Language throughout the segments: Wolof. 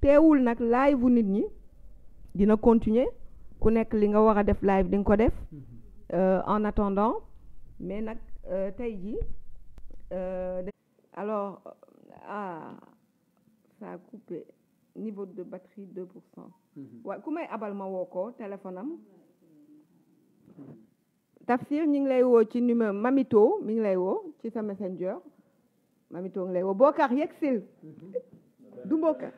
teewul nag live bu nit ñi dina continuer ku nekk li nga war a def live di nga ko def en attendant mais nag tey jii alors ça a coupé niveau de batterie 2%. waaw ku may abal ma woo ko téléphone am Tafsir ñu ngi lay woo ci numéro Mamito mi ngi lay woo ci sa messenger Mamito ngi lay woo Bokar yegsil du Bokar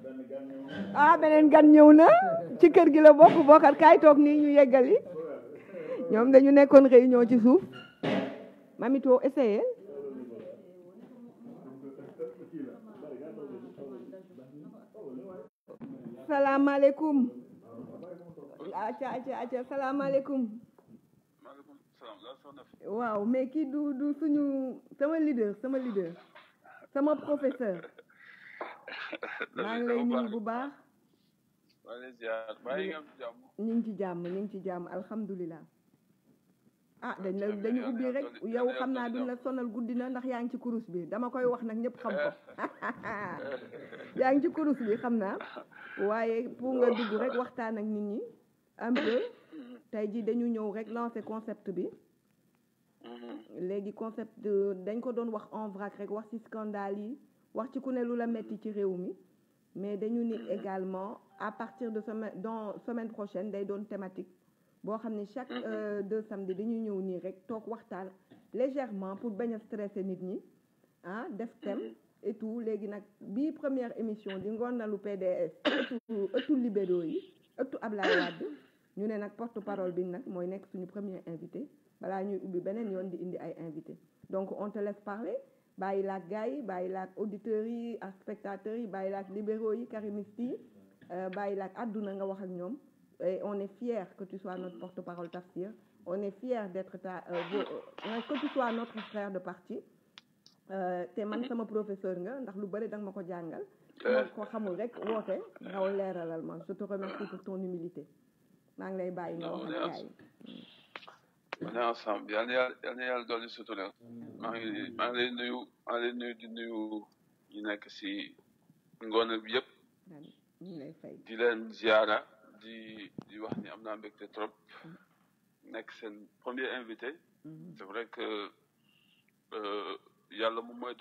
beneen gan ñëw na ci kër gi la bokk Bokar kaay toog nii ñu yeggali ñoom dañu nekkoon réunion ci suuf Mamito essayé salaamaaleykum acca salaamaaleykum waaw mais kii du suñu sama leader sama professeur maa ngi lay nuyu bu baax ñu ngi ci jàmm alhamdulilah dañu ubbi rek yow xam naa duñ la sonal guddi na ndax yaa ngi ci kurus bi dama koy wax nag ñëpp xam ko yaa ngi ci kurus bi xam naa waaye pour nga dugg rek waxtaan ak nit ñi un peu tey ji dañu ñëw rek lancer concept bi léegi concept dañ ko doon wax en vrac rek wax ci scandale yi wax ci ku ne lu la metti ci réew mi mais dañu ni également à partir de semaine prochaine day doon thématique boo xam ne chaque 2 samedi dañuy ñëw nii rek toog waxtaan légèrement pour bañ a stresser nit ñi def thème et tout léegi nag bii première émission di ngoonalu PDS ëttu libéraux yi ëttu Ablaye Wade ñu ne nag porte parole bi nag mooy nekk suñu premier invité balaa ñuy ubbi beneen yoon di indi ay invité donc on te laisse parler bàyyi laak gars yi bàyyi laak auditeurs yi ak spectateurs yi bàyyi laak libéraux yi karimistes yi bàyyi laak àdduna nga wax ak ñoom et on est fiers que tu sois notre porte-parole Tafsir on est fiers d'être que tu sois notre frère de parti te man sama professeur nga ndax lu bëri danga ma ko jàngal ma ko xamul rek woote nga leeralal ma je te remercie pour ton humilité maa ngi lay bàyyi nga wax ak gars yi on est ensemble yal na yàlla doon sutura maa ngi lay nuyu di nuyu ñu nekk si ngoon bi yëpp ñu lay fay di leen ziara di wax ni am naa mbégte trop nekk seen premier invité c'est vrai que yàlla moom mooy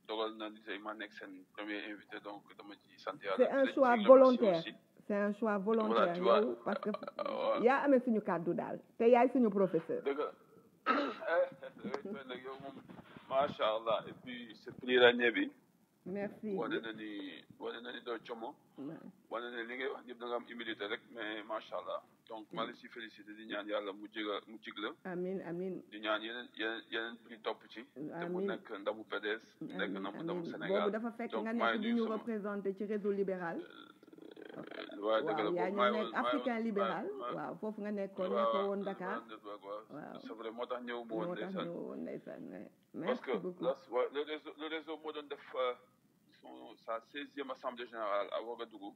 dogal na ni tey maa nekk seen premier invité donc dama ci sant yàlla c'est un choix volontaire c'est un choix volontaire yow parce que yaa amee suñu kàddu daal te yaay suñu professeur dëgg nag yow moom macha allah et puis ce prix ràññee bi merci wane na ni doo como wane na li ngay wax ñëpp da nga am humilité rek mais macha allah donc maa ngi si félicité di ñaan yàlla mu jig la amiin di ñaan yeneen prix topp ci te mu nekk ndamu PDS nekk ndamu Sénégal boobu dafa fekk nga nekk di ñu représenté ci réseau libéral waaw dëgg la yaa ñu nekk africain libéral waaw foofu nga nekkoon nekkoo woon Dakar waaw c'est vrai moo tax ñëw ma woon ndeysaan parce que le réseau moo doon def sa 16e assemblée générale à Ouagadougou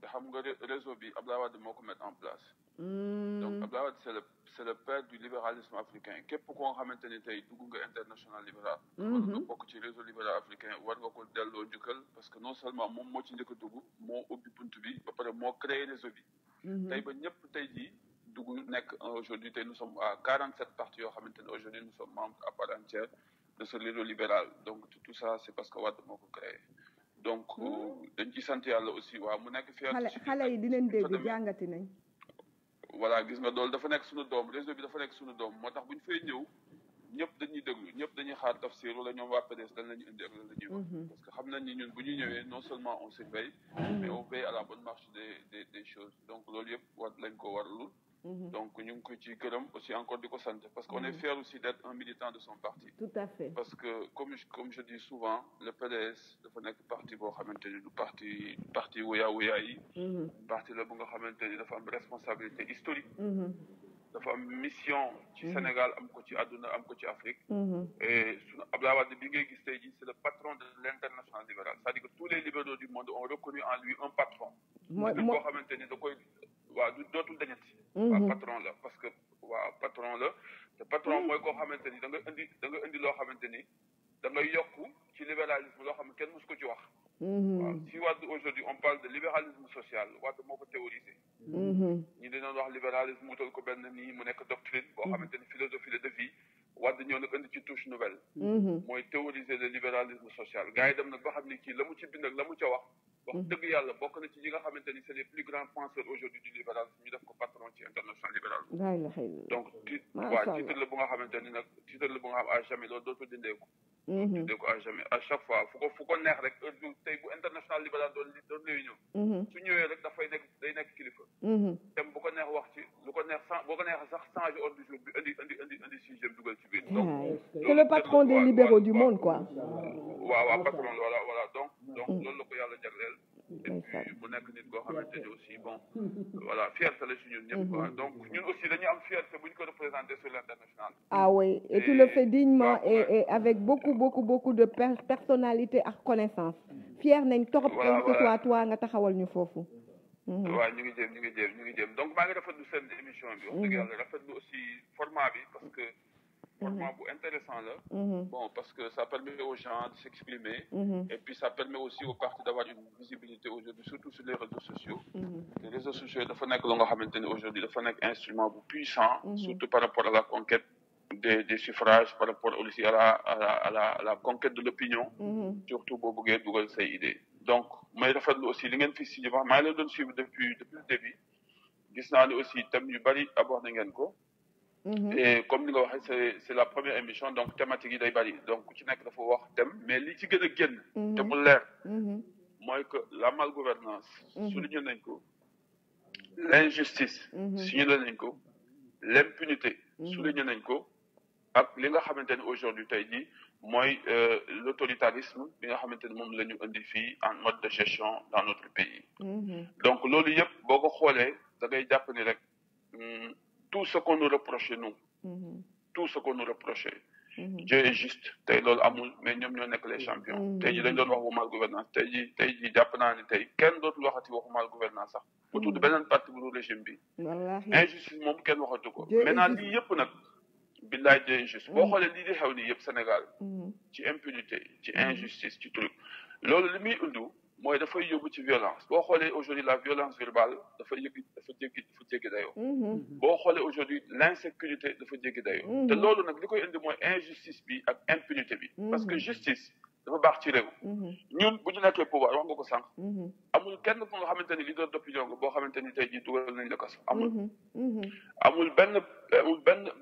te xam nga réseau bi Abdoulaye Wade moo ko mettre en place donc Abdoulaye Wade c'est le père du libéralisme africain képp koo nga xamante ni tey dugg nga international libéral wala nga bokk ci réseau libéral africain war nga ko delloo njukkal parce que non seulement moom moo ci njëkk a dugg moo ubbi bunt bi ba pare moo créé réseau bi tey ba ñëpp tey jii dugg nekk aujourd'hui tey nous sommes à 47 partis yoo xamante ne aujourd'hui nous sommes membres à part entière de ce réseau libéral donc tout ça c'est parce que Wade moo ko créé donc dañ ci sant yàlla aussi waaw mu nekk fierté xale yi dinañ dégg jàngati nañ voilà gis nga loolu dafa nekk suñu doom réseau bi dafa nekk suñu doom moo tax bu ñu fay ñëw ñëpp dañuy déglu ñëpp dañuy xaar Tafsir wala ñoom waa PDS dañ lañu indi ak lan la ñuy wax parce que xam nañ ni ñun bu ñu ñëwee non seulement on surveille mais on veille à la bonne marche des choses donc loolu yëpp war lañ ko waralul donc ñu ngi ko ci gërëm aussi encore di ko sant parce qu'on est fier aussi d'être un militant de son parti tout à fait parce que comme je dis souvent le PDS dafa nekk parti boo xamante ni du parti wuyaa yi parti la bu nga xamante ni dafa am responsabilité historique dafa am mission ci Sénégal am ko ci àdduna am ko ci Afrique et sunu Abdoulaye Wade bi ngay gis tey jii c'est le patron de l'international libéral c'est-à-dire que tous les libéraux du monde ont reconnu en lui un patron boo xamante ni da koy waaw dootul dañati waaw patron la parce que waaw patron la te patron mooy koo xamante ni da nga indi loo xamante ni da nga yokku ci libéralisme loo xam ne kenn mosu ko ci wax waaw si Wade aujourd'hui on parle de libéralisme social Wade moo ko théorisé. ñi dañoon wax libéralisme wutal ko benn nii mu nekk doctrine boo xamante ni philosophie de vie Wade ñëw nag indi ci touche nouvelle. mooy théoriser le libéralisme social gars yi dem nag ba xam ni kii la mu ci bind ak la mu ca wax dëgg yàlla bokk na ci ñi nga xamante ni c'est les plus grands penseurs aujourd'hui du libéralisme ñu def ko patron ci international libéralisme. donc titre la bu nga xamante ni nag titre la bu nga xam à jamais loolu dootul dindee ko. dindee ko à jamais à chaque fois fu ko neex rek heure bi tey bu international libéral doon réunion su ñëwee rek dafay nekk day nekk kilifa. dem bu ko neex wax ci lu ko neex boo ko neexee sax changer ordre du jour bi indi sujet dugal ci biir. donc c'est le patron des libéraux du monde quoi. waaw patron voilà donc loolu la ko yàlla jagleel. et puis bu nekk nit koo xamante ni aussi bon voilà fierté la si ñun ñëpp quoi donc ñun aussi dañuy am fierté bu ñu ko représenté sur l'international. Ah oui et tu le fais dignement et avec beaucoup de personnalité ak connaissance. fier nañ trop que toi nga taxawal ñu foofu. waaw ñu ngi jéem donc maa ngi rafetlu seen émission bi. wax dëgg yàlla rafetlu aussi format bi parce que. format bu intéressant là. Bon parce que ça permet aux gens de s'exprimer. Et puis ça permet aussi aux partis d'avoir une visibilité aujourd'hui surtout sur les réseaux sociaux. Les réseaux sociaux dafa nekk lu nga xamante ni aujourd'hui dafa nekk instrument bu puissant. Surtout par rapport à la conquête des suffrages par rapport aussi à la conquête de l'opinion. Surtout boo bëggee dugal say idées. Donc may rafetlu aussi li ngeen fi si wax maa ngi leen doon suivre depuis le début gis naa ne aussi thème yu bari abordé ngeen ko. Et comme ni nga waxee c'est la première émission donc thématique yi day bari donc ku ci nekk dafa wax thème mais li ci gën a génn te mu leer mooy que la malgouvernance souligné nañ ko l'injustice souligné nañ ko l'impunité souligné nañ ko ak li nga xamante ne aujourd'hui tey jii mooy l'autoritarisme bi nga xamante ne moom la ñu indi fii en mode de gestion dans notre pays donc loolu yëpp boo ko xoolee da ngay jàpp ni rek tout ce qu'on nous reprochait nous tout ce qu'on nous reprochait Dieu est juste tey loolu amul mais ñoom ñoo nekk les champions tey jii dañ doon wax waxu mal gouvernance tey jii jàpp naa ni tey kenn dootul waxati waxu mal gouvernance sax bu tudd beneen parti bu dul régime bi injustice moom kenn waxatu ko maintenant lii yëpp nag billaay Dieu est juste boo xoolee lii di xew nii yëpp Sénégal ci impunité ci injustice ci truc loolu li muy undu mooy dafay yóbbu ci violence boo xoolee aujourd'hui la violence verbale dafa jéggi dayoo boo xoolee aujourd'hui l'insécurité dafa jéggi dayoo te loolu nag li koy indi mooy injustice bi ak impunité bi parce que justice dafa baax ci réew ñun bu ñu nekkee pouvoir wax nga ko sànq amul kenn ku nga xamante ni leader d'opinion nga boo xamante ni tey jii dugal nañ la kaso amul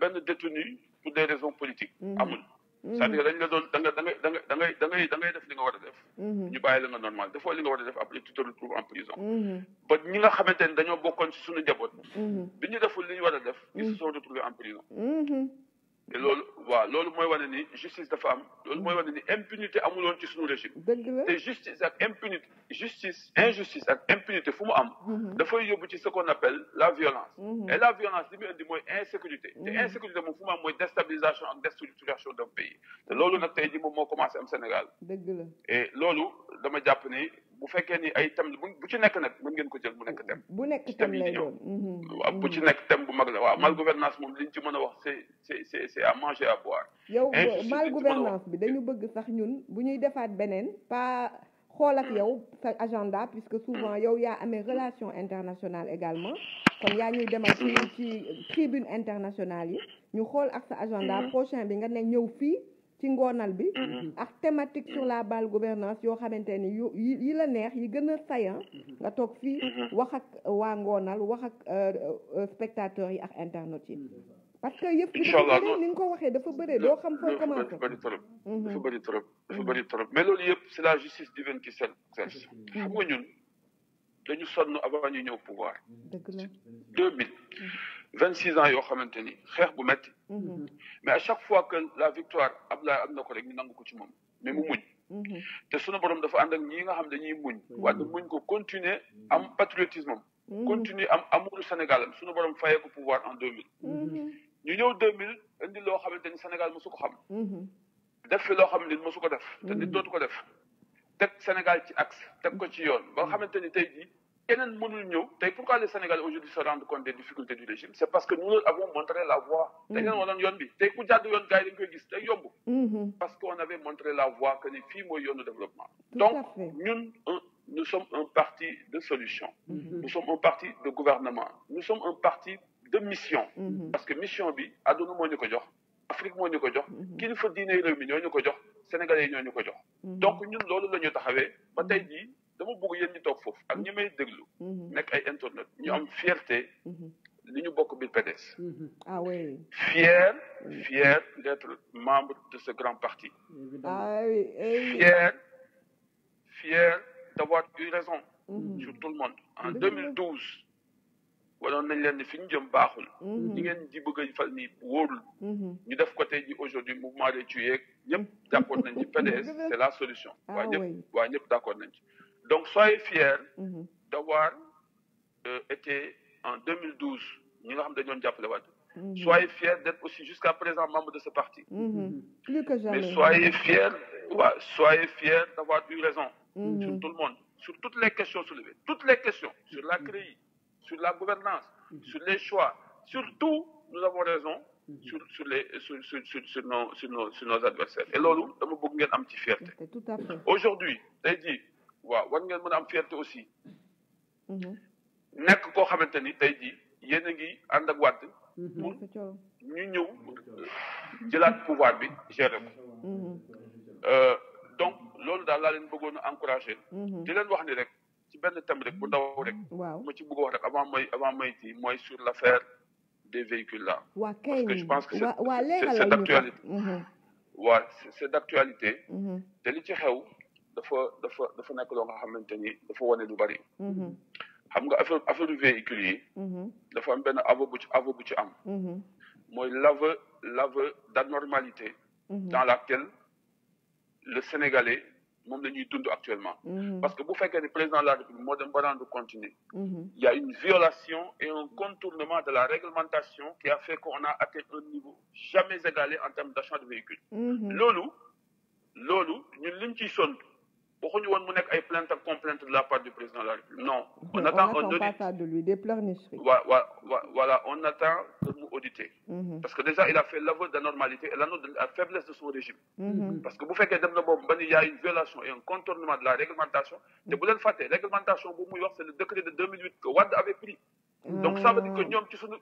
benn détenu pour des raisons politiques amul c'est-à-dire dañ la doon da ngay def li nga war a def ñu bàyyi la nga normal defoo li nga war a def après tu te retrouves en prison ba ñi nga xamante ni dañoo bokkoon ci suñu njaboot bi ñu deful li ñu war a def ils se sont retrouvés en prison te loolu mooy wane ni justice dafa am loolu mooy wane ni impunité amuloon ci suñu régime te justice ak injustice ak impunité fu mu am dafay yóbbu ci ce qu'on appelle la violence et la violence li muy indi mooy insécurité te insécurité moom fu mu am mooy déstabilisation ak déstructuration d'un pays te loolu nag tey ji moom moo commencé am Sénégal et loolu dama jàpp ni bu fekkee ni ay thème bu ci nekk nag mën ngeen ko jël mu nekk thème bu nekk thème lay doon waaw bu ci nekk thème bu mag la waaw mal gouvernance moom liñ ci mën a wax c'est à manger à boire yow mal gouvernance bi dañu bëgg sax ñun bu ñuy defaat beneen pas xool ak yow sa agenda puisque souvent yow yaa amee relation internationale également kon yaa ñuy demal ci tribune internationale yi ñu xool ak sa agenda prochain bi nga nekk ñëw fii ci ngoonal bi ak thématique sur la mal gouvernance yoo xamante ni yi la neex yi gën a saillant nga toog fii wax ak waa ngoonal wax ak spectateurs yi ak internautes yi parce que yëpp bi dafa bëri ni nga ko waxee dafa bëri doo xam foo commencé dafa bëri trop mais loolu yëpp c'est la justice divine qui s'exerce xam nga ñun dañu sonn avant ñu ñëw pouvoir 26 ans yoo xamante ni xeex bu metti mais à chaque fois que la victoire Abdoulaye am na ko rek ñu nangu ko ci moom mais mu muñ te sunu borom dafa ànd ak ñi nga xam dañuy muñ wante muñ ko continuer am patriotisme am continuer am amouru Sénégal am sunu borom fayee ko pouvoir en 2000 ñu ñëw 2000 indi loo xamante ni Sénégal mosu ko xam def fi loo xam ne mosu ko def te nit dootu ko def teg Sénégal ci axe teg ko ci yoon ba nga xamante ni tey jii keneen mënul ñëw tey pourquoi les Sénégalais aujourd'hui se rendent compte des difficultés du régime c'est parce que nous leur avons montré la voie dañ leen wanoon yoon bi tey ku jàdd yoon gars yi dañ koy gis day yomb parce qu'on avait montré la voie que ni fii mooy yoonu développement donc ñun nous sommes un parti de solution nous sommes un parti de gouvernement nous sommes un parti de mission parce que mission bi àdduna moo ñu ko jox Afrique moo ñu ko jox kilifa diine réew mi ñoo ñu ko jox Sénégalais yi ñoo ñu ko jox donc ñun loolu la ñu taxawee ba tey jii dama bëgg yéen ñi toog foofu ak ñi may déglu nekk ay internet ñu am fierté li ñu bokk biir PDS ah oui fier d'être membre de ce grand parti ah oui fier d'avoir eu raison sur tout le monde en 2012 waloon nañ leen ni fi ñu jëm baaxul ñi ngeen di bëgg a fal ni wóorul ñu def ko tey ji aujourd'hui mouvement des tuyaux ñëpp d'accord nañ ci PDS c'est la solution waa ñëpp d'accord nañ ci donc soyez fiers d'avoir été en 2012 ñi nga xam dañu doon jàppale Wade soyez fiers d'être aussi jusqu'à présent membre de ce parti plus que jamais mais soyez fiers d'avoir eu raison sur tout le monde sur toutes les questions soulevées toutes les questions sur la CREI sur la gouvernance sur les choix surtout nous avons raison sur nos adversaires et loolu dama bëgg ngeen am ci fierté tout à fait aujourd'hui tey jii waaw war ngeen mën a am fierté aussi nekk koo xamante ni tey jii yéen a ngi ànd ak Wade pour ñu ñëw jëlaat pouvoir bi gérer ko donc loolu daal laa leen bëggoon a encourager di leen wax ni rek ci benn thème rek bu ndaw rek ma ci bëgg a wax rek avant may ti mooy sur l'affaire des véhicules là parce que je pense que c'est d'actualité c'est d'actualité te li ci xew dafa nekk loo nga xamante ni dafa wane lu bari xam nga affaire véhicule yi dafa am benn aveu bu ci am mooy l'aveu d'anormalité dans laquelle le Sénégalais moom la ñuy dund actuellement parce que bu fekkee ne président de la République moo dem ba rendre compte ni il y a une violation et un contournement de la réglementation qui a fait qu'on a atteint un niveau jamais égalé en termes d'achat de véhicules loolu ñun liñ ciy sonn waxuñu woon mu nekk ay plainte ak complainte de la part du président de la République non on attend un audit pas ça de lui des pleurnicheries voilà on attend que mu auditer parce que déjà il a fait l'aveu d'anormalité et l'aveu de la faiblesse de son régime parce que bu fekkee dem na boobu ba ni y a une violation et un contournement de la réglementation te bu leen fàtte réglementation bu muy wax c'est le décret de 2008 que Wade avait pris donc ça veut dire que ñoom ci suñu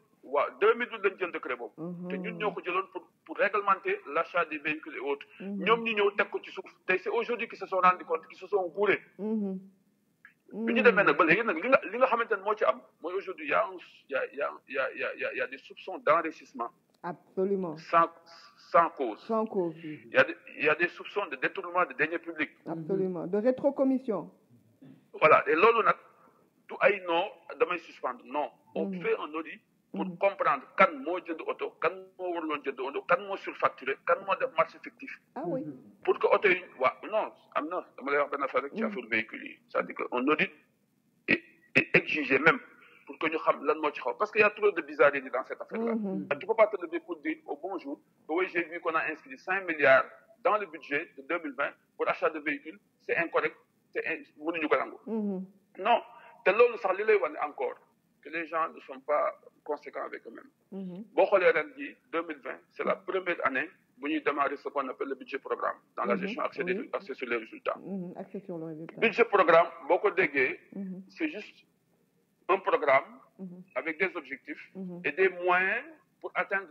2008 lañ jël décret boobu te ñun ñoo ko jëloon pour réglementer l'achat des véhicules et autres ñoom ñi ñëw teg ko ci suuf tey c'est aujourd'hui qu'ils se sont rendu compte qu'ils se sont gourés bi ñu demee nag ba léegi nag li nga xamante ne moo ci am mooy aujourd'hui il y a des soupçons d'enrichissement absolument sans cause il y a des soupçons de détournement de deniers publics absolument de rétrocommission voilà et loolu nag du ay non damay suspendre non on fait un audit pour comprendre kan moo jënd oto kan moo waruloon jënd oto kan moo surfacturé kan moo def marché fictif pour que oto yi non am na dama lay wax benn affaire rek ci affaire véhicule yi c'est-à-dire que un audit est exigé même pour que ñu xam lan moo ci xaw parce que y a trop de bizarreries dans cette affaire là tu peux pas te lever pour dire au bon jour que oui j'ai vu qu'on a inscrit 5 milliards dans le budget de 2020 pour achat de véhicules c'est incorrect mënuñu ko nangu non te loolu sax li lay wane encore que les gens ne sont pas conséquents avec eux-mêmes boo xoolee ren jii 2020 c'est la première année bu ñuy démarrer ce qu'on appelle le budget programme dans la gestion axée sur les résultats budget programme boo ko déggee c'est juste un programme avec des objectifs et des moyens pour atteindre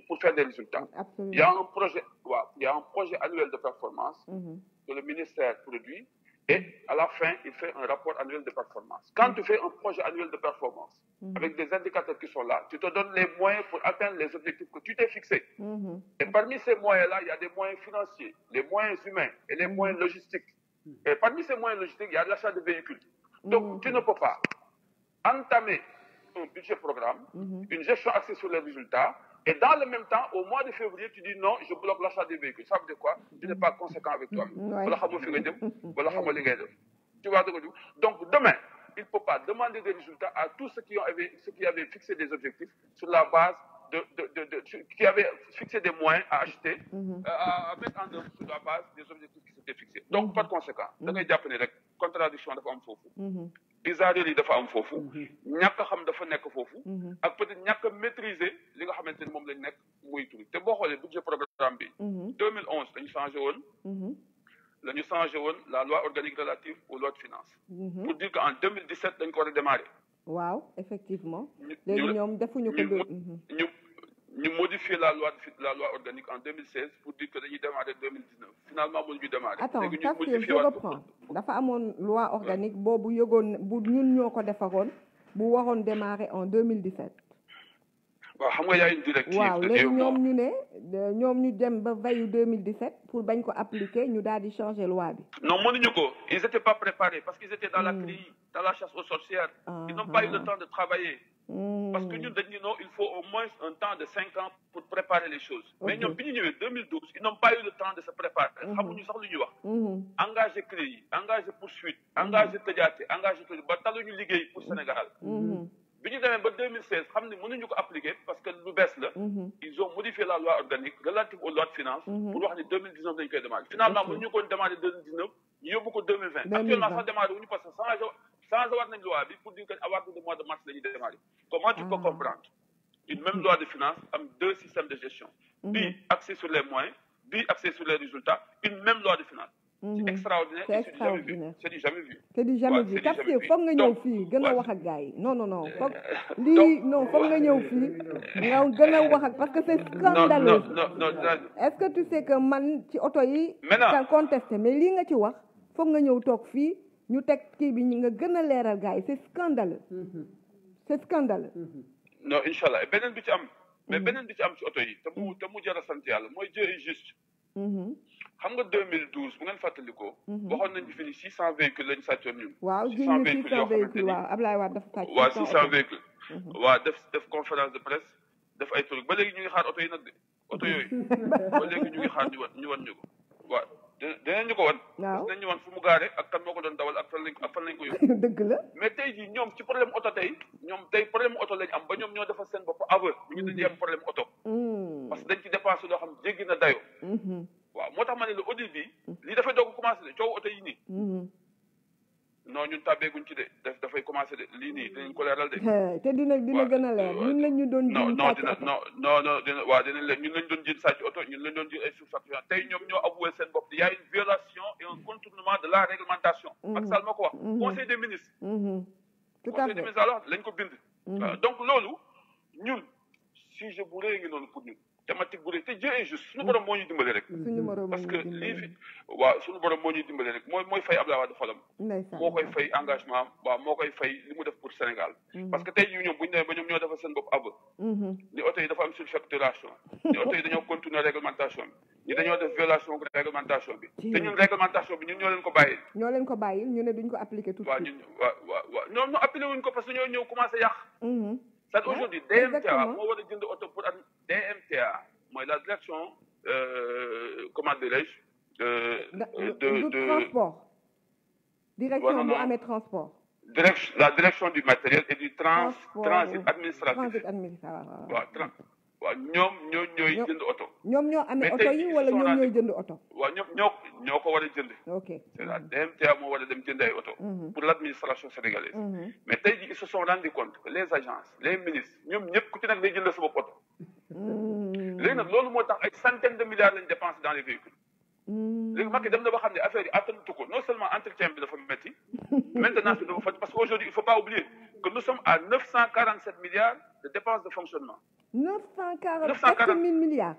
pour faire des résultats il y a un projet annuel de performance que le ministère produit et à la fin, il fait un rapport annuel de performance. Quand tu fais un projet annuel de performance, avec des indicateurs qui sont là, tu te donnes les moyens pour atteindre les objectifs que tu t'es fixés. Et parmi ces moyens-là, il y a des moyens financiers, les moyens humains et les moyens logistiques. Et parmi ces moyens logistiques, il y a l'achat de véhicules. Donc, tu ne peux pas entamer un budget programme, une gestion axée sur les résultats, et dans le même temps, au mois de février, tu dis non, je bloque l'achat des véhicules. Ça veut dire quoi? Tu n'es pas conséquent avec toi-même. Tu vois, donc demain, il ne peut pas demander des résultats à tous ceux qui avaient fixé des objectifs sur la base qui avaient fixé des moyens à acheter, à mettre en œuvre sur la base des objectifs qui s'étaient fixés. Donc, par conséquent, da ngay jàpp ne rek contradiction dafa am foofu. bizarrerie yi dafa am foofu ñàkk a xam dafa nekk foofu ak peut-être ñàkk a maîtriser li nga xamante ni moom lañ nekk muy tuuti te boo xoolee budget programme bi 2011 dañu changé woon la loi organique relative aux lois de finances pour dire que en 2017 dañ ko war a démarrer waaw effectivement léegi ñoom defuñu ko ñu modifier la loi organique en 2016 pour dire que dañuy démarrer 2019 finalement mënuñu démarrer. attends parce que je reprends dafa amoon loi organique boobu yëgoon bu ñun ñoo ko defaroon bu waroon démarrer en 2017. waaw xam nga yaay une directive. waaw léegi ñoom ñu ne ñoom ñu dem ba veillu 2017 pour bañ ko appliquer ñu daal di changer loi bi. non mënuñu ko ils étaient pas préparés parce qu'ils étaient dans la crise dans la chasse aux sorcières. Ils n'ont pas eu le temps de travailler. Parce que nous, il faut au moins un temps de 5 ans pour préparer les choses. Mais nous, en 2012, ils n'ont pas eu le temps de se préparer. Engager CREI, engager poursuite, engager Tediate, engager tout le monde pour le Sénégal. En 2016, ils n'ont pas appliqué parce que ils ont modifié la loi organique relative aux lois de finances pour voir en 2019 qu'ils démarrer. Finalement, nous avons démarré en 2019, nous avons 2020. Actuellement, ça démarre parce que sans avoir une loi pour dire qu'à partir du mois de mars, les démarrer. Comment tu peux comprendre une même loi de finances avec deux systèmes de gestion, bi axé sur les moyens, bi axé sur les résultats, une même loi de finances. C'est extraordinaire. C'est extraordinaire. C'est du jamais vu. C'est du jamais vu. Parce que faut nga ñëw fii gën a wax ak gars yi non foog lii non foog nga ñëw fii nga gën a wax ak parce que c'est scandaleux. Non. Est-ce que tu sais que man ci oto yi kan contesté mais lii nga ci wax foog nga ñëw toog fii ñu teg kii bi nga gën a leeral gars yi c'est scandaleux. C'est scandaleux. Non inchallah beneen bi ci am mais beneen bi ci am ci oto yi te mu jar a sant yàlla mooy Dieu est juste. xam nga 2012 bu ngeen fàttalikoo. waxoon nañu fi ni 600 véhicules lañu sàccoon ñun. waaw 600 véhicules waaw Ablaye Wade dafa sàcc. waaw 600 véhicules. waaw def conférence de presse def ay trucs ba léegi ñu ngi xaar oto yi nag de oto yooyu ba léegi ñu ngi xaar ñu wan ñu ko waaw dinañ ñu ko wan. waaw dinañ ñu wan fu mu gaare ak kan moo ko doon dawal ak fan lañ ko yóbbu. dëgg la mais tey jii ñoom ci problème oto tey problème oto lañ am ba ñoom ñoo defal seen bopp aveu bu ñu dañuy am problème oto. parce que dañ ci dépensé loo xam jéggi na dayoo. waaw moo tax ma ne la audit bi lii dafay doog a commencé de coow oto yi nii. non ñun tàbbeeguñ ci de dafay commencé de lii nii dinañ ko leeral de. te dina gën a leer ñun lañ ñu doon. non dinañ leen ñun lañ doon jël sàcc oto ñun lañ doon jël ay surfacturation tey ñoom ñoo avoué seen bopp y a une violation et un contournement de la réglementation. Macky Sall moo ko wax. conseil des ministres. tout à fait conseil des ministres alors lañ ko bind. donc loolu ñun sujet bu rëy ngi noonu pour ñun. thématique bu rëy te Dieu est juste suñu borom moo ñu dimbale rek. parce que lii fi waaw suñu borom moo ñuy dimbale rek mooy fay Abdoulaye Wade xolam. moo koy fay engagement waaw moo koy fay li mu def pour Sénégal. parce que tey jii ñoom bu ñu demee ba ñoom ñoo defal seen bopp aveu. ni oto yi dafa am surfacturation. ni oto yi dañoo continuer réglementation bi. ñi dañoo def violation réglementation bi. te ñun réglementation bi ñun ñoo leen ko bàyyil. ñoo leen ko bàyyil ñu ne duñ ko appliquer tout de suite. waaw ñoom ñu appliqué wuñ ko parce que ñoo ñëw commencé yàq. c'est aujourd'hui DMTA moo war a jënd oto pour am DMTA mooy la direction comment dirais-je de transport direction bu amee transport la direction du matériel et du transit administratif waaw ñoom ñooy jënd oto ñoom ñoo amee oto yi wala ñoom ñooy jënd oto waaw ñoo ko war a jënd ok c'est la DMTA moo war a dem jënd ay oto pour l'administration sénégalaise mais tey jii ils se sont rendu compte que les agences les ministres ñoom ñëpp ku ci nag day jënd sa bopp oto léegi nag loolu moo tax ay centaines de milliards lañ dépensé dans les véhicules léegi Macky dem na ba xam ne affaire yi attanatu ko non seulement entretien bi dafa métti maintenance bi dafa faj parce que aujourd'hui il faut pas oublier que nous sommes à 947 milliards de dépenses de fonctionnement 947 milliards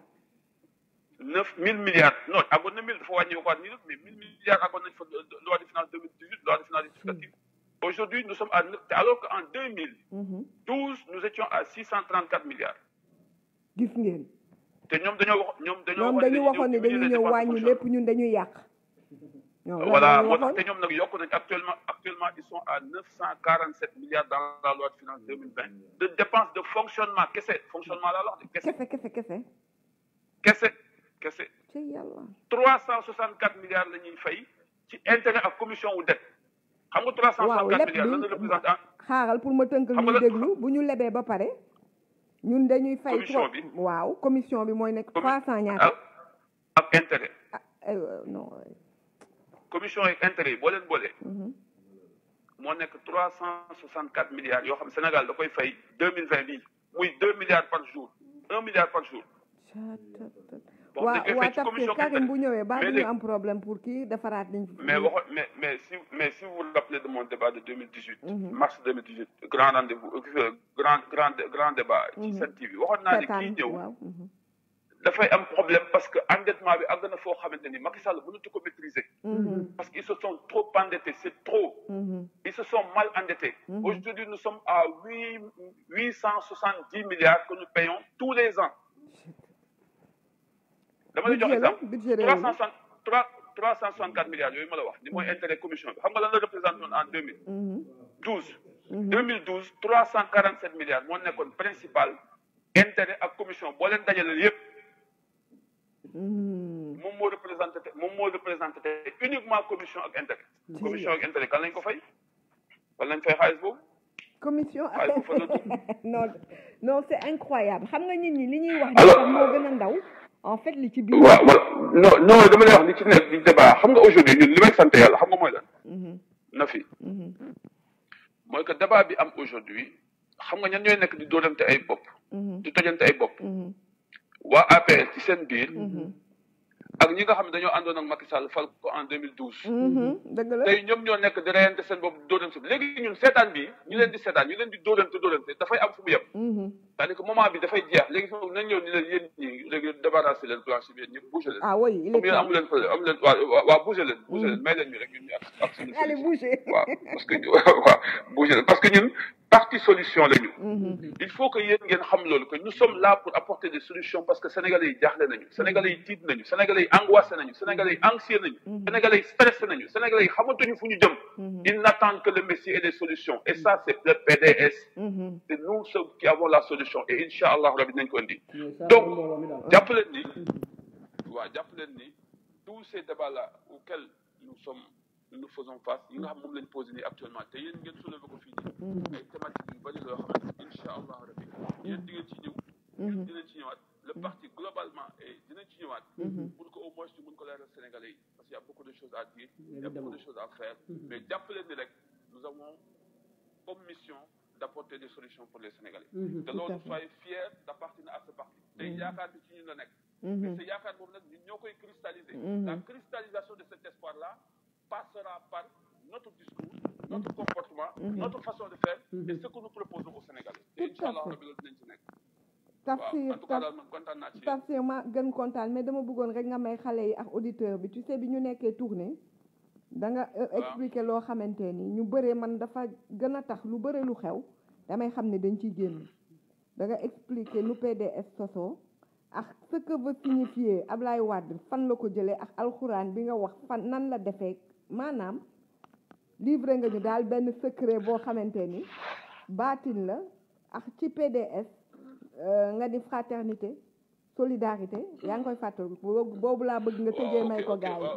9000 milliards non agoon na 1000 dafa wàññi waat nii mais 1000 milliards agoon nañ fa loi de finances 2018 loi de finances rectificative aujourd'hui nous sommes alors qu'en 2012 nous étions à 634 milliards gis ngeen te ñoom dañu waxoon ne dañu ñëw wàññi lépp ñun dañuy yàq voilà moo tax te ñoom nag yokk nañ actuellement ils sont à 947 milliards dans la loi de finances 2020 de dépenses de fonctionnement fonctionnement la wax de kese ci yàlla 364 milliards la ñuy fay ci intérêt ak commission wu dette xam nga 364 milliards lan la représente xaaral pour ma tënkal ñu déglu bu ñu lebee ba pare ñun dañuy fay commission bi waaw commission bi mooy nekk 300 ñaata ak intérêt non commission yi intérêt yi boo leen boolee moo nekk 364 milliards yoo xam Sénégal da koy fay 2020 bii muy 2 milliards par jour 1 milliard par jour. waa Tafsir Karim bu ñëwee ba ñu am problème pour kii defaraat liñ. mais si vous vous rappelez de mon débat de 2018. mars 2018 grand rendez-vous grand débat. ci Sen TV waxoon naa ne kii ñëw. dafay am problème parce que endettement bi àgg na foo xamante ni Macky Sall mënatu ko maîtriser. parce qu'ils se sont trop endettés c'est trop. ils se sont mal endettés. Aujourd'hui nous sommes à 870 milliards que nous payons tous les ans. dama lay jox exemple 364 milliards yooyu ma la wax ni mooy intérêt commission bi xam nga lan la représenté woon en 2012. 2012 347 milliards moo nekkoon principal intérêt ak commission boo leen dajalee yëpp. moom moo représenté uniquement commission ak intérêt. commission ak intérêt kan lañ ko fay. kan lañ fay xaalis boobu. commission ak non c'est incroyable xam nga nit ñi li ñuy wax. alors moo gën a ndaw. en fait li ci biir. waaw non dama lay wax li ci nekk di débat xam nga aujourd'hui ñun li may sant yàlla xam nga mooy lan. na fi. mooy que débat bi am aujourd'hui xam nga ñan ñooy nekk di dóorante ay bopp. di tojante ay bopp. waa APR ci seen biir. ak ñi nga xam ne dañoo àndoon ak Macky Sall fal ko en 2012. dëgg la tey ñoom ñoo nekk di reyante seen bopp di dóorante léegi ñun seetaan bi ñu leen di seetaan ñu leen di dóorante dafay am fu mu yem. c'est-à-dire que moment bi dafay jeex léegi foofu nañ ñëw ni leen yéen ñi léegi débarrassé leen planche bi yéen ñëpp bougé leen. ah oui il est amu leen problème amu leen waa bougé leen may leen ñu rek ñun ñu ak suñu allez bougé waaw parce que waaw bougé leen parce que ñun parti solution lañu. il faut que yéen ngeen xam loolu que nous sommes là pour apporter des solutions parce que sénégalais yi jaaxle nañu sénégalais yi tiit nañu sénégalais yi angoissé nañu sénégalais yi anxieux nañu sénégalais yi stressé nañu sénégalais yi xamatuñu fu ñu jëm. ils n'attendent que le Messie et des solutions et ça c'est le PDS. c'est nous ceux qui avons la solution et inch'Allah rabbi nañ ko indi. donc jàpp leen ni tous ces débats là auxquels nous faisons face yi nga xam moom lañ posé nii actuellement te yéen ngeen soulevé ko fii nii ay thématiques yu bëri loo xamante ni incha allah rabbi yéen di ngeen ci ñëw yéen dinañ ci ñëwaat le parti globalement et dinañ ci ñëwaat pour que au moins ñu mun ko leeral Sénégalais yi parce qu'il y a beaucoup de choses à dire il y a beaucoup de choses à faire mais jàpp leen ni rek nous avons comme mission d'apporter des solutions pour les Sénégalais te loolu soyez fiers d'appartenir à ce parti tey yaakaar bi ci ñun la nekk mais c'est yaakaar boobu nag ñun ñoo koy cristalliser la cristallisation de cet espoir là passera par notre discours, notre comportement, notre façon de faire et ce que nous proposons aux Sénégalais. Et Inch'Allah, Tafsir ma gën kontaan mais dama bëggoon rek nga may xale yi ak auditeur bi tu sais bi ñu nekkee tournée da nga expliquer loo xamante ni ñu bëree man dafa gën a tax lu bëre lu xew damay xam ne dañ ciy génn da nga expliquer nu PDS sosoo ak ce que veut signifier Ablaye Wade fan la ko jëlee ak alxuraan bi nga wax fan nan la defee maanaam livré nga ñu daal benn secret boo xamante ni baatin la ak ci PDS nga di fraternité solidarité yaa ngi koy fàttali boobu laa bëgg nga tëjee may ko gars yi.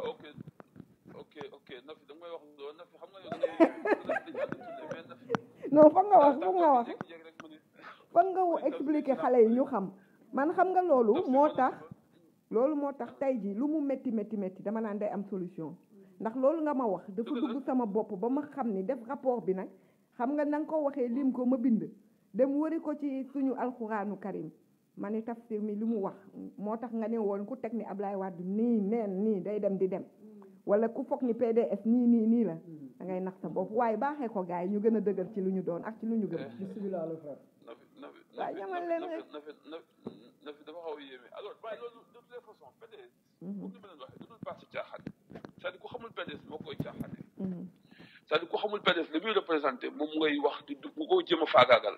ok Nafi da nga may wax loolu Nafi xam nga non foog nga expliquer xale yi ñu xam man xam nga loolu moo tax tey ji lu mu métti dama naan day am solution ndax loolu nga ma wax dafa dugg sama bopp ba ma xam ni def rapport bi nag xam nga na nga ko waxee lim ko ma bind dem wëri ko ci suñu alxuraanu karim ma ni Tafsir mi li mu wax moo tax nga ne woon ku teg ni Ablaye Wade nii day dem di dem wala ku foog ni PDS nii la da ngay nax sa bopp waaye baaxee ko gars yi ñu gën a dëgër ci lu ñu doon ak ci lu ñu gëm bismillah le frère waaw ñamal leen rek Nafi dafa xaw a yéeme alors waaye loolu de toutes les façons PDS comme ni ma leen waxee du dul parti caaxaan c'est-à-dire ku xamul PDS moo koy caaxaane c'est-à-dire ku xamul PDS li muy représenté moom ngay wax di ku koy jéem a faagaagal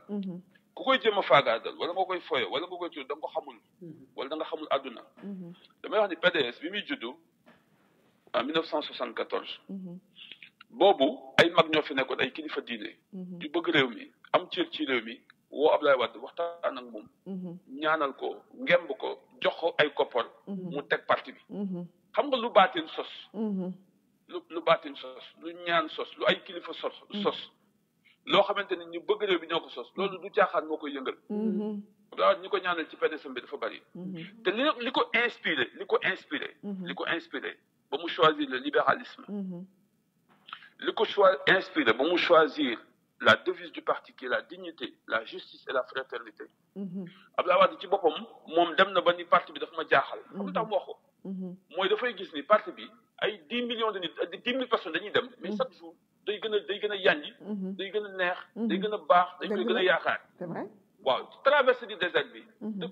ku koy jéem a faagaagal wala nga koy foyo wala nga koy tudd da nga ko xamul wala da nga xamul àdduna damay wax ni PDS bi muy juddu en 1974 boobu ay mag ñoo fi nekkoon ay kilifa diine yu bëgg réew mi am cër ci réew mi woo Ablaye Wade waxtaan ak moom ñaanal ko ngemb ko jox ko ay koppar mu teg parti bi xam nga lu baatin sos lu baatin sos lu ñaan sos lu ay kilifa sos loo xamante ni ñu bëgg réew bi ñoo ko sos loolu du caaxaan moo koy yëngal waaw ñi ko ñaanal ci PDS bi dafa bari te li ko inspiré ba mu choisir le libéralisme li ko inspiré ba mu choisir la devise du parti qui est la dignité la justice et la fraternité. Abdoulaye Wade ci boppam moom dem na ba ni parti bi dafa ma jaaxal. xam nga tax mu wax ko. mooy dafay gis ni parti bi ay 10 millions de nit 10 000 personnes dañuy dem. mais chaque jour day gën a yànji. day gën a neex. day gën a baax day koy gën a yaakaar. c'est vrai. waaw traversée du désert bi.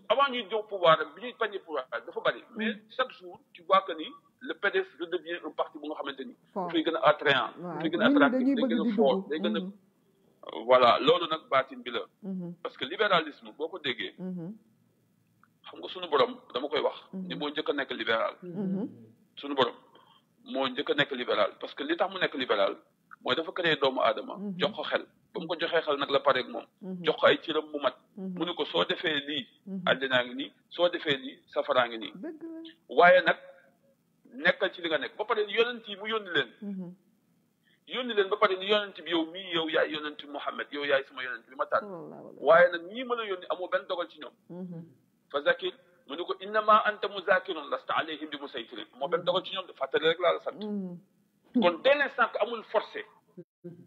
avant ñuy jox pouvoir bi ñuy bañee pouvoir dafa bari. mais chaque jour tu vois que ni le PDS redevient un parti bu nga xamante ni. dafay gën a attrayant. dafay gën a attractif day gën a fort day gën a. voilà loolu nag baatin bi la. parce que libéralisme boo ko déggee. xam nga sunu borom dama koy wax. ni moo njëkk a nekk libéral. sunu borom moo njëkk a nekk libéral parce que li tax mu nekk libéral mooy dafa créé doomu aadama. jox ko xel ba mu ko joxee xel nag la pareeg moom. jox ko ay ciram mu mat. mu ne ko soo defee lii. àddinaa ngi nii soo defee lii safaraa ngi nii. waaye nag nekkal ci li nga nekk ba pare yonent yi mu yónni leen. yónni leen ba pare ni yonent bi yow mii yow yaay yonent Muhammad yow yaay sama yonent bi ma tànn. waaye nag ñii ma la yónni amoo benn dogal ci ñoom. fa zakir mu ne ko innama anta muzakirun lasta alayhim bi musaytirin moo benn dogal ci ñoom de fàttali rek laa la sant. kon dès l'instant que amul forcé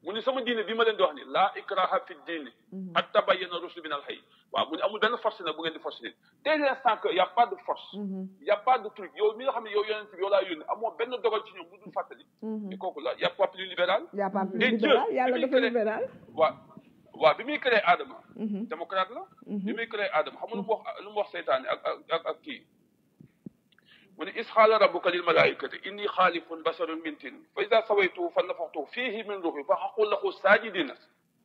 mu ni sama diine bi ma leen di wax ni laa ikraha fi diine qad tabayyana rushdu minal ghayy waaw mu ne amul benn force nag bu ngeen di force nit dès l'instant que y a pas de force y a pas de truc yow mi nga xam ne yow yonent bi yow laa yónni amoo benn dogal ci ñoom bu dul fàttali et kooku la y a pas plus libéral y a pas plus libéral yàlla dafa libéral waaw bi muy créé Adama démocrate la bi muy créé Adama xam nga lu mu wax seytaane ak kii mu ne is qaala rabbuka lil malaikati inni xaalifun basarun min tin fa ida sawaytuhu fa nafaxtuhu fiihi min ruuhi fa xaqul lahu saajidina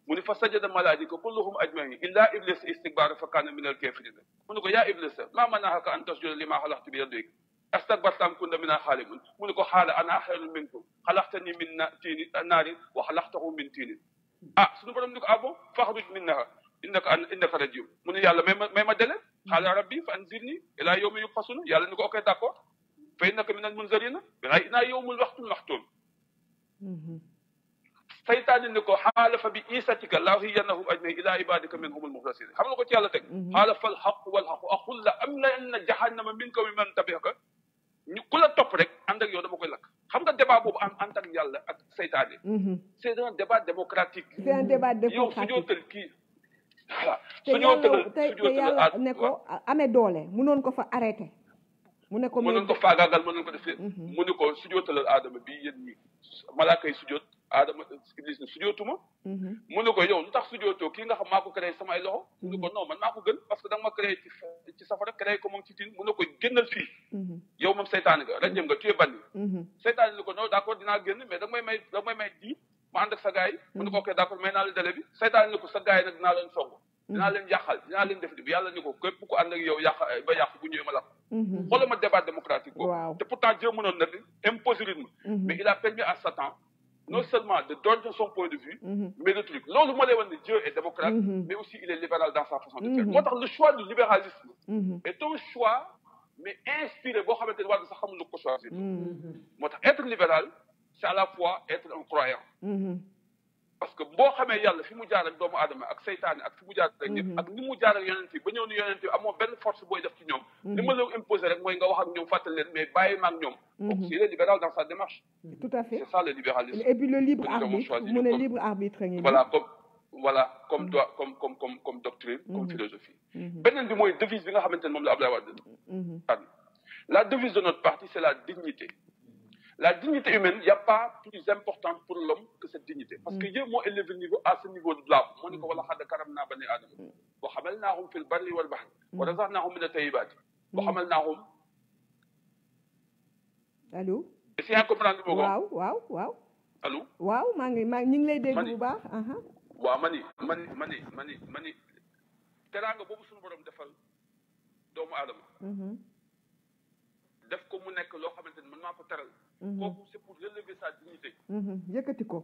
mu ne fa sajada malaika kulluhum ajmain illa iblis istikbara fa kaana min al kafirina mu ne ko yaa iblis maa manahaka an tasjuda lima xalaqtu bi yadik astakbarta am kunta min al xaalimin mu ne ko xaala ana xayrun minkum xalaqtani min naarin wa xalaqtahu min tiinin suñu borom ni ko bon faxruj minha innaka rajim mu ne yàlla may ma dele xaala rabbi fa anzirni ila yawmi yubxasuna yàlla ni ko ok d'accord fa innaka minal munzarina ila yawmil waqtil maxtuum saytaane ni ko xaalafa bi isatika laahiyannahum ajmain ila ibadika minhumul muxlasin xam nga ko ci yàlla teg xaalafa alxaqu walxaqu aqul la am la anna jahannama minka wa man tabiaka ñu ku la topp rek ànd ak yow dama koy lakk xam nga débat boobu ànd ak yàlla ak saytaane c'est un débat démocratique c'est un débat yow su ñoo tël kii voilà te yàlla ne ko amee doole munoon ko fa arrêté mu ne ko mënoon ko faagaagal mënoon ko def mu ne ko sujootalal aadama bi yéen ñi malaaka yi sujoot aadama iblis ne sujootuma mu ne ko yow lu tax sujootoo kii nga xam maa ko créé samay loxo mu ne ko non man maa ko gën parce que da nga ma créé ci safara créé ko moom ci tin mu ne ko génnal fii yow moom seytaane nga rajëm nga tuyee bandi seytaane ni ko non d'accord dinaa génn mais da may may di ma ànd ak sa gars yi mu ne ko ok d'accord may naa la délai bi seytaane ni ko sa gars yi nag dinaa leen song dinaa leen yàqal dinaa leen def bi yàlla ni ko képp ku ànd ak yow yàq ba yàq bu ñëwee ma la xoolal ma débat démocratique boobu te pourtant Dieu mënoon na imposer rythme mais il a permis à Satan non seulement de donner son point de vue mais de truc loolu moo lay wan ne Dieu est démocrate mais aussi il est libéral dans sa façon de faire moo tax le choix du libéralisme est un choix mais inspiré boo xamante ne war na sax xamul lu ko choisir moo tax être libéral c'est à la fois être un croyant parce que boo xamee yàlla fi mu jaar ak doomu aadama ak seytaane ak fi mu jaar ak ñëpp ak ni mu jaar ak yonent yi ba ñëw ni yonent yi amoo benn force booy def ci ñoom li ma la imposer rek mooy nga wax ak ñoom fàttali leen mais bàyyi ma ak ñoom donc il est libéral dans sa démarche tout à fait c'est ça le libéralisme et puis le libre arbitre mu ne libre arbitre ngi comme doctrine comme philosophie beneen bi mooy devise bi nga xamante ne moom la Abdoulaye Wade la devise de notre parti c'est la dignité. La dignité humaine, il n'y a pas plus importante pour l'homme que cette dignité. Parce que Dieu m'a élevé à ce niveau de là. Moi, je dis que karamna bani Adam. Wa hamalnahum fil barri wal bahr. Wa razaqnahum min at-tayyibat. Wa hamalnahum. Allô? Est-ce que vous comprenez mo? Waaw. Allô? Waaw, maa ngi lay dégg bu baax. Waaw mani. Teranga bobu suñu borom defal doomu Adama. Def ko mu nekk loo xamante ni man maa ko teral. kooku c'est pour relever sa dignité. yëkkati ko.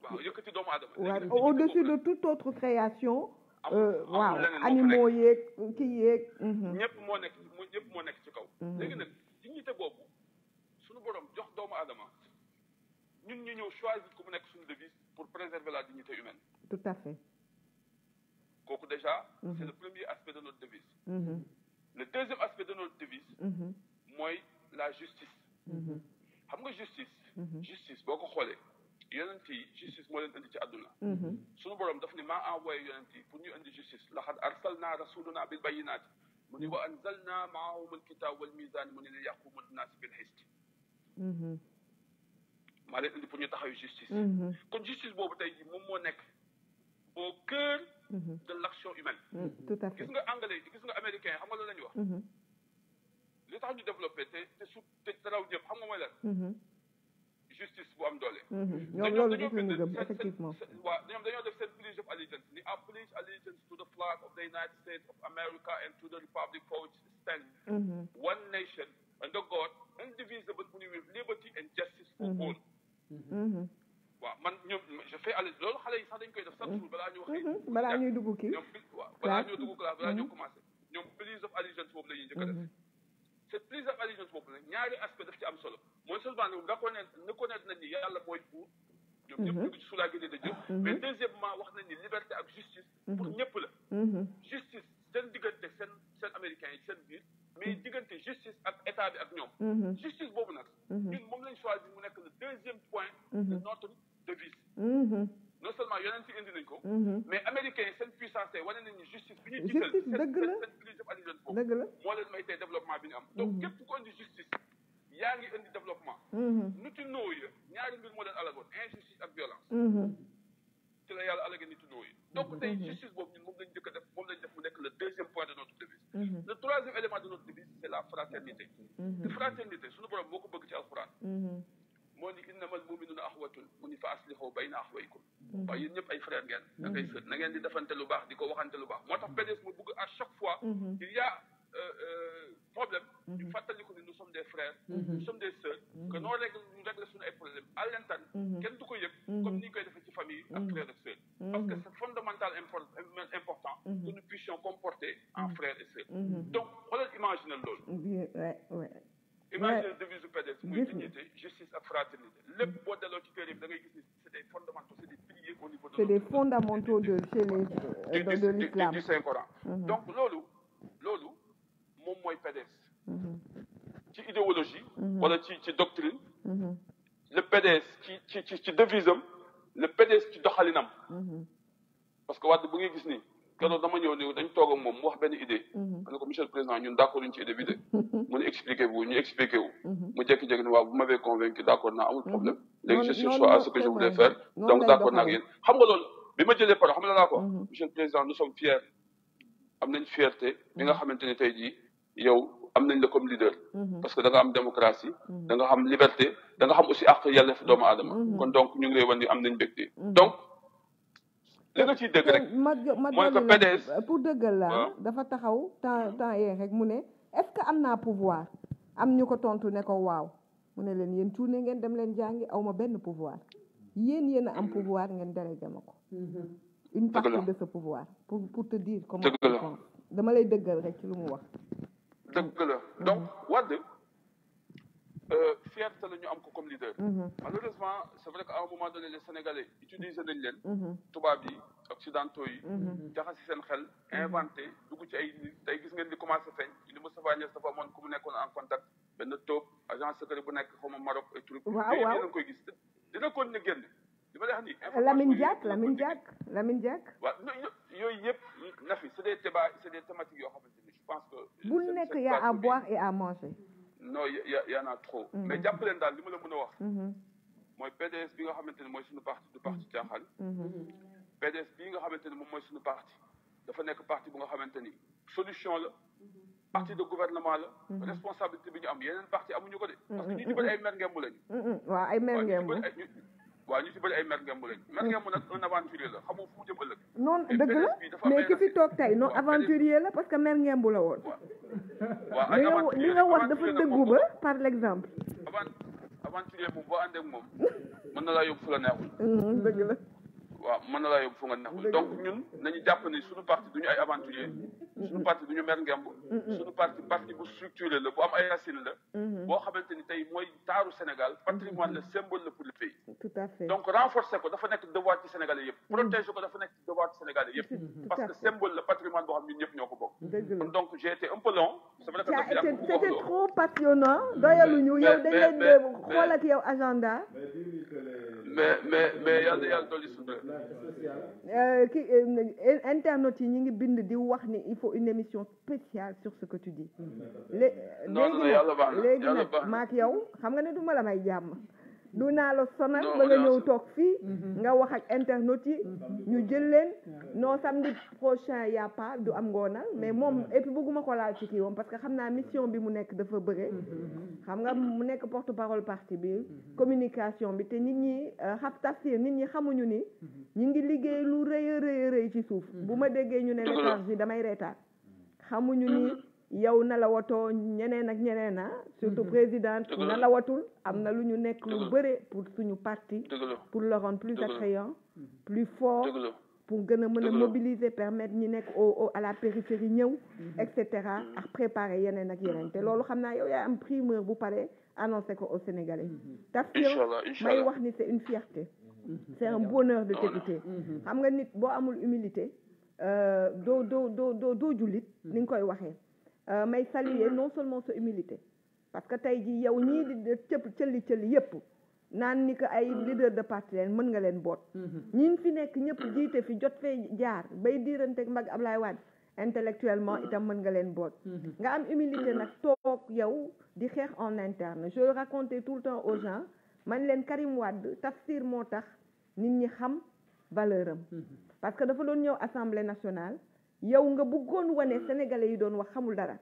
waaw yëkkati doomu aadama. waaw au-dessus de toute autre création. waaw animaux yeeg kii yeeg. ñëpp moo nekk ci kaw. léegi nag dignité boobu suñu borom jox doomu aadama ñun ñu ñëw choisir ko mu nekk suñu devise pour préserver la dignité humaine. tout à fait. kooku déjà. c'est le premier aspect de notre devise. Le deuxième aspect de notre devise, mooy la justice. xam nga justice justice boo ko xoolee yonent yi justice moo leen indi ci àdduna suñu borom daf ni maa envoyé yonent yi pour ñu indi justice laqad arsalna rasuluna bil bayyinaati mu ni wa anzalna maahum alkitab wal mizan mu ni li yaqumu nnaas bil qist maa leen indi pour ñu taxaw justice kon justice boobu tey ji moom moo nekk au cœur de l'action humaine tout à fait gis nga anglais gis nga américain xam nga loolu la ñuy wax li tax ñu développé te raw ñëpp xam nga mooy lan justice bu am doole ñoom loolu gis nañu gëm effectivement waaw ñoom dañoo def seen pledge of allegiance ni I pledge allegiance to the flag of the United States of America and to the republic for which it stands one nation under God indivisible with liberty and justice for all waaw man ñoom je fais allé loolu xale yi sax dañ koy def chaque jour balaa ñu waxee balaa ñuy dugg kii ñoom waaw balaa ñoo dugg classe balaa ñoo commencé ñoom pledge of allegiance boobu la ñuy njëkk a def cette pledge of allegiance boobu nag ñaari aspect daf ci am solo mooy seulement reconnaître nañ ni yàlla mooy buur ñoom ñëpp ñu ngi ci sous la guidée de Dieu mais deuxièmement wax nañ ni liberté ak justice pour ñëpp la justice seen diggante seen américains yi seen biir mais diggante justice ak état bi ak ñoom justice boobu nag ñun moom lañ choisir mu nekk le deuxième point de notre devise non seulement yonent indi nañ ko mais américains yi seen puissance tey wane nañ ni justice bi ñuy jiital seen pledge of allegiance boobu moo leen may tey développement bi ñu am donc képp ku indi justice yaa ngi indi développement nitu noo yi ñaari mbir moo leen alagoon injustice ak violence ci la yàlla alagee nitu noo yi donc tey justice boobu ñun moom lañ njëkk a def moom lañ def mu nekk le deuxième point de notre devise le troisième élément de notre devise c'est la fraternité te fraternité suñu borom moo ko bëgg ci alxuraan moo ni innamal mu'minuuna axwatun mu ni fa aslihu bayna axwaykum waaye yéen ñëpp ay frère ngeen da ngay sët na ngeen di defante lu baax di ko waxante lu baax moo tax PDS mu bëgg à chaque fois il y a problème ñu fàttali ko ni nous sommes des frères nous sommes des sœurs que noo ñu régler suñu ay problème à l'interne kenn du ko yëg comme ni ñu koy defee ci famille ak frères ak sœurs parce que c'est fondamental important que nous puissions comporter en frères et sœurs donc xoolal imaginer loolu imagine devise du PDS muy dignité justice ak fraternité lépp boo delloo ci téere bi da ngay gis ni c'est des fondamentaux c'est des piliers au niveau de c'est des fondamentaux de chez les de l'islam du Saint-Coran donc loolu moom mooy PDS ci idéologie wala ci doctrine le PDS ci devise am le PDS ci doxalinam parce que Wade bu ngay gis ni keroog dama ñëw ni dañ toog ak moom mu wax benn idée ma ne ko monsieur le président ñun d'accord ñu ci idée bi de mu ne expliqué wu ñu expliqué wu mu jékki-jékki ni waaw vous m'avez convaincu d'accord naa amul problème léegi je suis choix à ce que je voulais faire donc d'accord naa ak yéen xam nga loolu bi ma jëlee pare xam nga laa ko monsieur le président nous sommes fiers am nañ fierté bi nga xamante ne tey jii yow am nañ la comme leader parce que da nga am démocratie da nga xam liberté da nga xam aussi àq yelleef doomu aadama kon donc ñu ngi lay wan ni am nañ mbégte donc li nga ciy dégg rek mooy que PDS pour dëggal la dafa taxaw temps yee rek mu ne est-ce que am naa pouvoir am ñu ko tontu ne ko waaw mu ne leen yéen tuune ngeen dem leen jàngi aw ma benn pouvoir yéen a am pouvoir ngeen délégué ma ko une partie de ce pouvoir pour te dire comment dama lay dëggal rek ci lu mu wax dëgg la donc Wade fierté la ñu am ko comme leader malheureusement c'est vrai qu'à un moment donné les Sénégalais utiliser nañ leen tubaab yi occidentaux yi jaxasi seen xel inventé dugg ci ay tey gis ngeen di commencé feeñ li Moustapha Niasse dafa amoon ku mu nekkoon en contact benn tóob agent secret bu nekk xaw ma Maroc ay truc yéen a koy gis dina kon ne génn li ma lay wax nii Lamine Diack waaw yooyu yëpp na fi c'est des thématiques yoo xamante ni je pense que bu nekk y a à boire et à manger non y en a trop mais jàpp leen daal li ma la mën a wax mooy PDS bi nga xamante ne mooy suñu parti du parti caaxaan PDS bii nga xamante ne moom mooy suñu parti dafa nekk parti bu nga xamante ni solution la parti de gouvernement la responsabilité bi ñu am yeneen parti amuñu ko de parce que ñu ci bëri ay mer ngembu lañu waaw ay mer ngembu waaw ñu ci bëri ay mer ngembu lañu mer ngembu nag un aventurier la xamoo fu mu jëm ëllëg noonu dëgg la mais ki fi toog tey non aventurier la parce que mer ngembu la woon waaw li nga wax dafa dëggu ba par l'exemple aventurier moom boo àndee ak moom mën na laa yóbbu fu la neexul dëgg la waaw mën na laa yóbbu fu nga neexul donc ñun nañu jàpp ni suñu parti duñu ay aventurier suñu parti duñu mer ngemb suñu parti bu structuré la bu am ay racines la boo xamante ni tey mooy taaru Sénégal patrimoine la symbole la pour le pays tout à fait donc renforcer ko dafa nekk devoir ci Sénégalais yëpp protéger ko dafa nekk devoir ci Sénégalais yëpp parce que symbole la patrimoine boo xam ñun ñëpp ñoo ko bokk donc j'ai été un peu long c'est c'était trop passionnant doyaluñu yow dañ leen de xool ak yow agenda mais yàlla dolli sutura ki internautes yi ñi ngi bind di wax ni il faut une émission spéciale sur ce que tu dis léegi nag maak yow xam nga ne du ma la may jàmm du naa la sonal ba nga ñëw toog fii nga wax ak internautes yi ñu jël leen non samedi prochain y a pas du am ngoona mais moom et puis bëgguma ko laal ci kii woom parce que xam naa mission bi mu nekk dafa bëre xam nga mu nekk porte parole parti bi communication bi te nit ñi Tafsir nit ñi xamuñu ni ñu ngi liggéey lu rëy ci suuf bu ma déggee ñu ne léthargie damay reetaan xamuñu ni yow na la watoo ñeneen ak ñeneen surtout présidente na la watul am na lu ñu nekk lu bëre pour suñu parti pour le rendre plus attrayant plus fort pour gën a mën a mobiliser permettre ñi nekk à la périphérie ñëw et cetera ak préparer yeneen ak yeneen te loolu xam naa yow yaa am primeur bu pare annoncé ko aux Sénégalais Tafsir may wax ni c'est une fierté c'est un bonheur de t'écouter xam nga nit boo amul humilité doo jullit ni nga koy waxee may saluer non seulement sa humilité parce que tey ji yow ñii di cëlli yépp naan ni que ay leader de parti leen mën nga leen boot ñin fi nekk ñëpp jiite fi jot fee jaar bay diiranteeg mag Ablaye Wade intellectuellement itam mën nga leen boot nga am humilité nag toog yow di xeex en interne je le racontais tout le temps aux gens man leen Karim Wade Tafsir moo tax nit ñi xam valeur am parce que dafa doon ñëw assemblée nationale yow nga bëggoon wane sénégalais yi doon wax xamul dara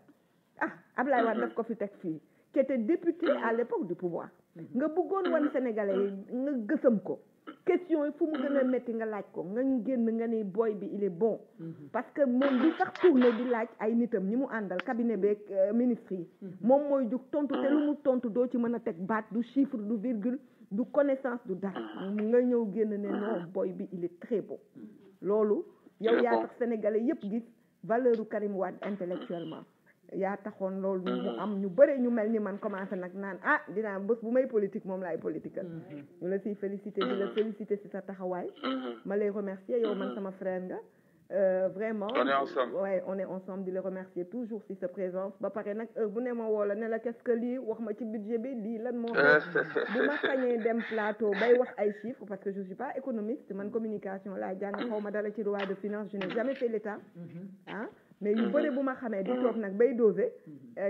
Ablaye Wade daf ko fi teg fii qui était député à l'époque du pouvoir nga bëggoon wan sénégalais yi nga gësam ko question yi fu mu gën a métti nga laaj ko nga génn nga ni boy bi il est bon parce que moom du sax tourné di laaj ay nitam ñi mu àndal cabinet beeg ministre yi moom mooy jug tontu te lu mu tontu doo ci mën a teg baat du chiffre du virgule du connaissance du dara nga ñëw génn ne non boy bi il est très bon loolu yow yaa tax sénégalais yépp gis valeur u Karim Wade intellectuellement yaa taxoon loolu mu am ñu bëre ñu mel ni man commencé nag naan dinaa bés bu may politique moom laay politique ñu la siy félicité di la félicité si sa taxawaay ma lay remercier yow man sama frère nga vraiment on est ensemble on est ensemble di la remercier toujours si sa présence ba pare nag bu ne ma woo la ne la qu'est-ce que lii wax ma ci budget bi lii lan moo bu ma sañee dem plateau bay wax ay chiffres parce que je suis pas économiste man communication laa jàng xaw ma dara ci loi de finance je n'ai jamais fait l'état mais yu bëre bu ma xamee di toog nag bay doser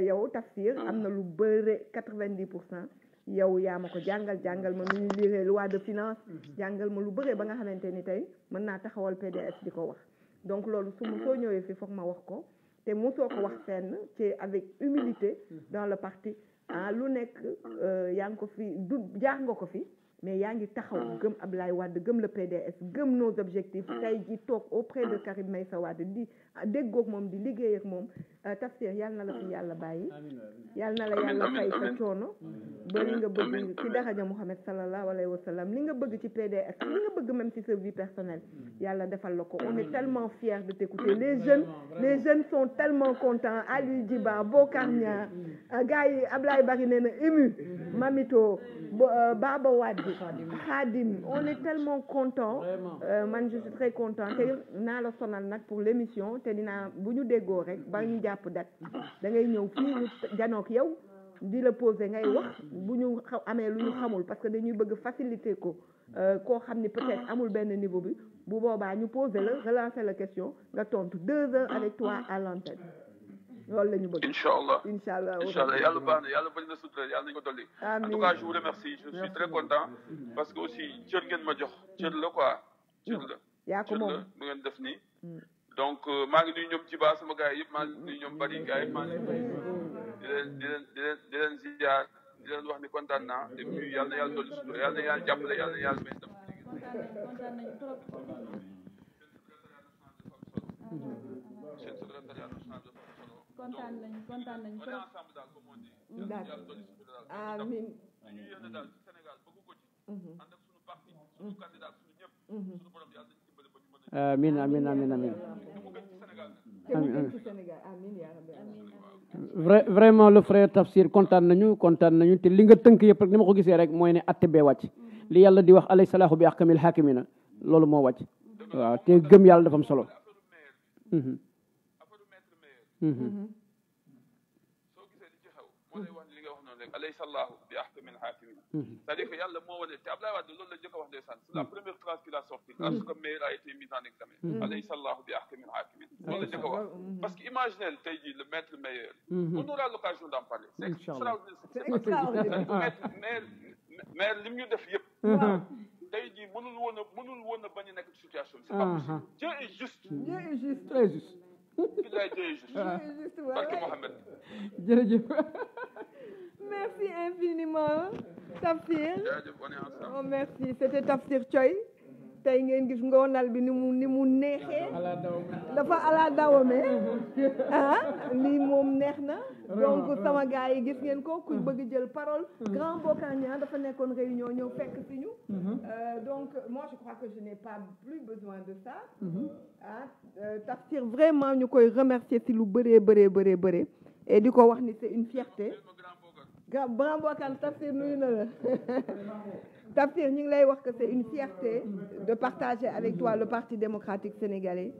yow Tafsir am na lu bëre 90% yow yaa ma ko jàngal ma nu ñuy lire loi de finance jàngal ma lu bëre ba nga xamante ni tey mën naa taxawal PDS di ko wax donc loolu soo ñëwee fi foog ma wax ko te mosoo ko wax fenn ci avec humilité dans le parti lu nekk yaa ngi ko fi du jaar nga ko fi mais yaa ngi taxaw gëm Ablaye Wade gëm le PDS gëm nos objectifs tey ji toog auprès de Karim Meïssa Wade di déggoog moom di liggéey ak moom Tafsir yàlla na la fi yàlla bàyyi yàlla na la yàlla fay sa coono ba li nga bëgg ci daraja Muhammad sallallahu alayhi wa sallam li nga bëgg ci PDS li nga bëgg même ci sa vie personnelle yàlla defal la ko on est tellement fiers de t'écouter les jeunes sont tellement contents Ali Djiba Bokar Nia gars yi Ablaye Bari nee na ému Mamito Baba Wade Khadim on est tellement content man je suis très content te naa la sonal nag pour l'émission te dinaa bu ñu déggoo rek ba ñu jàpp dat da ngay ñëw fii ñu janook yow di la poser ngay wax bu ñu amee lu ñu xamul parce que dañuy bëgg faciliter ko koo xam ni peut-être amul benn niveau bi bu boobaa ñu poser la relancer la question nga tontu 2 heures avec toi à l'antenne loolu la ñu bëgg inchallah yàlla baax na yàlla bañ na sutura yàlla nañu ko dolli en tout cas je vous remercie je suis très content parce que aussi cër ngeen ma jox cër la quoi cër la yaa ko moom bu ngeen def nii donc maa ngi nuyu ñoom Jiba sama gars yi yëpp maa ngi nuyu ñoom Bari gars yi maa ngi di leen ziar di leen wax ni kontaan naa et puis yàlla na yàlla dolli sutura yàlla na yàlla jàppale yàlla na yàlla may dem kontaan nañu trop kontaan nañu trop amiin vraiment le frère Tafsir kontaan nañu te li nga tënk yëpp rek ni ma ko gisee rek mooy ne atte bee wàcc li yàlla di wax alayhi salaahu bi ahkamil haakimina loolu moo wàcc waaw te gëm yàlla dafa am solo alaysa allahu bi ahkamil hakimin. C'est-à-dire que yàlla moo wane te Abdoulaye Wade loolu la njëkk a wax ndeysaan. C'est la première phrase qu'il a sortie lorsque maire a été mis en examen. Alaysa allahu bi ahkamil hakimin. loolu la njëkk a wax parce que imaginez tey jii le maître meilleur. On aura l'occasion d'en parler. C'est extraordinaire. C'est extraordinaire. maire li mu ñu def yëpp. tey jii mënul woon a bañ a nekk situation bi. C'est pas possible. Dieu est juste. Dieu est juste. très juste. Billahi Dieu est juste. Dieu est juste, voilà. Barke Mohamed. jërëjëf. Merci infiniment Tafsir. jaajëf on est ensemble. Oh merci, c'était Tafsir Thioye. tey ngeen gis ngoonal bi ni mu neexee dafa ala dawame ah lii moom neex na donc sama gars yi gis ngeen ko ku bëgg jël parole grand Bokagna dafa nekkoon réunion ñëw fekk si ñu donc moi je crois que je n'ai pas plus besoin de ça ah Tafsir vraiment ñu koy remercier si lu bëree et di ko wax ni c'est une fierté grand Bokagna Tafsir nuyu na la Tafsir ñu ngi lay wax que c'est une fierté de partager avec toi le Parti démocratique sénégalais.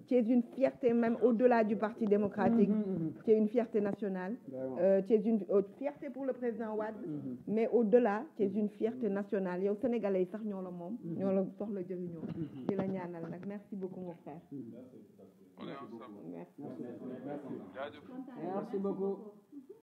Tu es une fierté même au-delà du Parti démocratique. Tu es une fierté nationale. Tu es une fierté pour le président Wade. Mais au-delà, tu es une fierté nationale. yow sénégalais sax ñoo la moom. ñoo la soxla jëriñoo. di la ñaanal nag merci beaucoup mon frère. On est ensemble. Merci. Jaajëf. Merci beaucoup.